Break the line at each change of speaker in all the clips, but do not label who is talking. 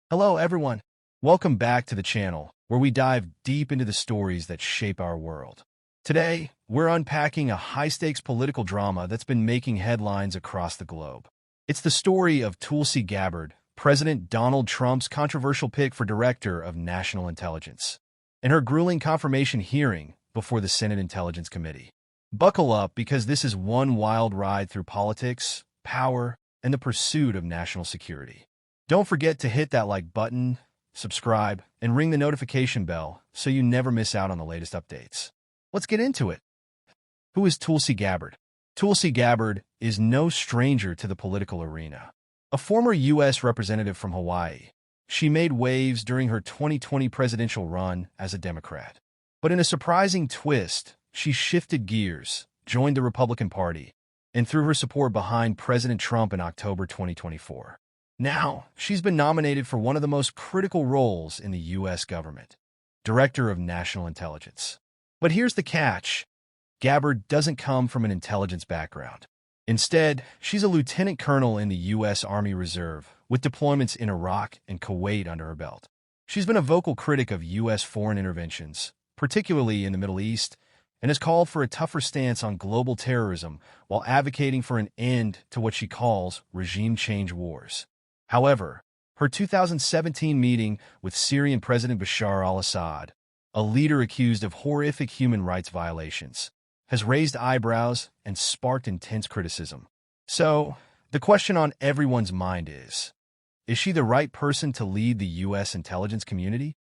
Hello, everyone. Welcome back to the channel, where we dive deep into the stories that shape our world. Today, we're unpacking a high-stakes political drama that's been making headlines across the globe. It's the story of Tulsi Gabbard, President Donald Trump's controversial pick for Director of National Intelligence, and her grueling confirmation hearing before the Senate Intelligence Committee. Buckle up, because this is one wild ride through politics, power, and the pursuit of national security. Don't forget to hit that like button, subscribe, and ring the notification bell so you never miss out on the latest updates. Let's get into it. Who is Tulsi Gabbard? Tulsi Gabbard is no stranger to the political arena. A former U.S. representative from Hawaii, she made waves during her 2020 presidential run as a Democrat. But in a surprising twist, she shifted gears, joined the Republican Party, and threw her support behind President Trump in October 2024. Now, she's been nominated for one of the most critical roles in the U.S. government, Director of National Intelligence. But here's the catch. Gabbard doesn't come from an intelligence background. Instead, she's a lieutenant colonel in the U.S. Army Reserve, with deployments in Iraq and Kuwait under her belt. She's been a vocal critic of U.S. foreign interventions, particularly in the Middle East, and has called for a tougher stance on global terrorism while advocating for an end to what she calls regime change wars. However, her 2017 meeting with Syrian President Bashar al-Assad, a leader accused of horrific human rights violations, has raised eyebrows and sparked intense criticism. So, the question on everyone's mind is she the right person to lead the U.S. intelligence community?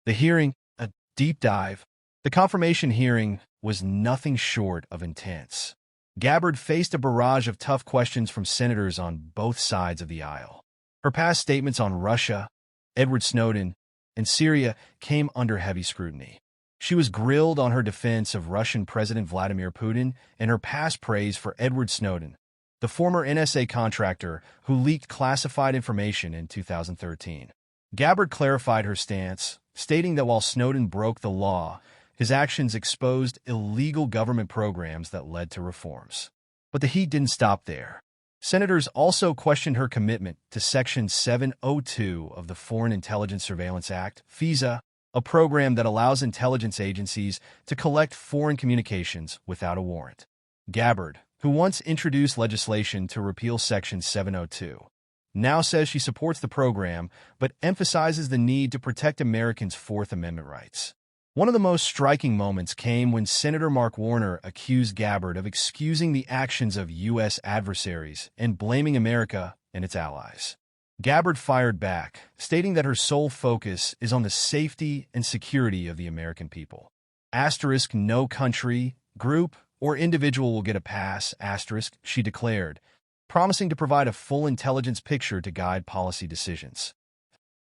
The hearing, a deep dive. The confirmation hearing was nothing short of intense. Gabbard faced a barrage of tough questions from senators on both sides of the aisle. Her past statements on Russia, Edward Snowden, and Syria came under heavy scrutiny. She was grilled on her defense of Russian President Vladimir Putin and her past praise for Edward Snowden, the former NSA contractor who leaked classified information in 2013. Gabbard clarified her stance, stating that while Snowden broke the law, his actions exposed illegal government programs that led to reforms. But the heat didn't stop there. Senators also questioned her commitment to Section 702 of the Foreign Intelligence Surveillance Act, FISA, a program that allows intelligence agencies to collect foreign communications without a warrant. Gabbard, who once introduced legislation to repeal Section 702, now says she supports the program but emphasizes the need to protect Americans' Fourth Amendment rights. One of the most striking moments came when Senator Mark Warner accused Gabbard of excusing the actions of U.S. adversaries and blaming America and its allies. Gabbard fired back, stating that her sole focus is on the safety and security of the American people. Asterisk, no country, group, or individual will get a pass, asterisk, she declared, promising to provide a full intelligence picture to guide policy decisions.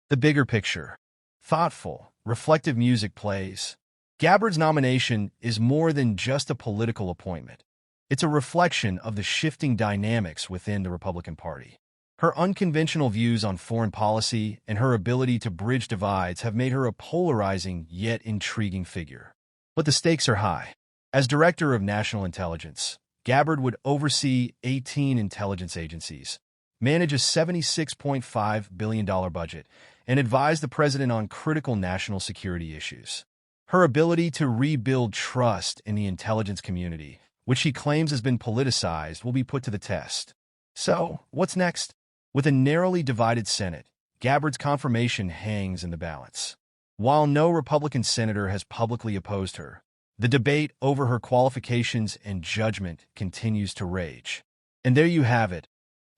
The bigger picture. Thoughtful, reflective music plays. Gabbard's nomination is more than just a political appointment. It's a reflection of the shifting dynamics within the Republican Party. Her unconventional views on foreign policy and her ability to bridge divides have made her a polarizing yet intriguing figure. But the stakes are high. As Director of National Intelligence, Gabbard would oversee 18 intelligence agencies, manage a $76.5 billion budget, and advise the president on critical national security issues. Her ability to rebuild trust in the intelligence community, which she claims has been politicized, will be put to the test. So, what's next? With a narrowly divided Senate, Gabbard's confirmation hangs in the balance. While no Republican senator has publicly opposed her, the debate over her qualifications and judgment continues to rage. And there you have it,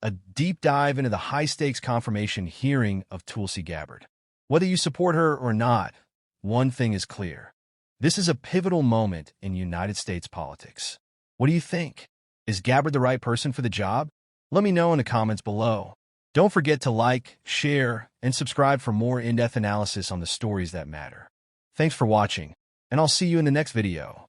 a deep dive into the high-stakes confirmation hearing of Tulsi Gabbard. Whether you support her or not, one thing is clear. This is a pivotal moment in United States politics. What do you think? Is Gabbard the right person for the job? Let me know in the comments below. Don't forget to like, share, and subscribe for more in-depth analysis on the stories that matter. Thanks for watching, and I'll see you in the next video.